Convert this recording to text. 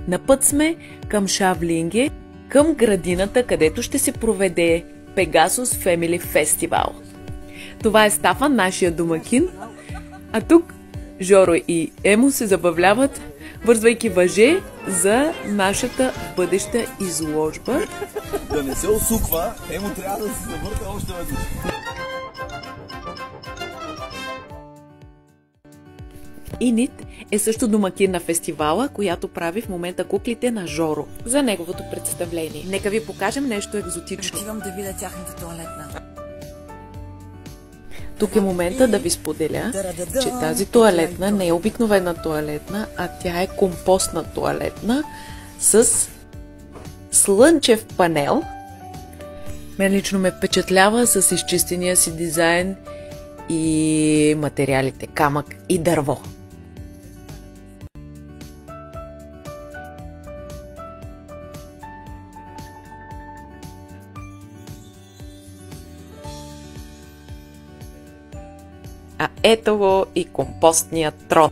На път сме към Шавлинге, към градината, където ще се проведе Pegasus Family Festival. Това е Стафан, нашия домакин, а тук Жоро и Емо се забавляват, вързвайки въже за нашата бъдеща изложба. Да не се усуква, Емо трябва да се завърта още веднъж. Инит е също домакин на фестивала, която прави в момента куклите на Жоро за неговото представление. Нека ви покажем нещо екзотично. Отивам да видя тяхната туалетна. Тук е момента да ви споделя, че тази туалетна не е обикновена туалетна, а тя е компостна туалетна с слънчев панел. Мен лично ме впечатлява с изчистения си дизайн и материалите камък и дърво. А ето го и компостният трон.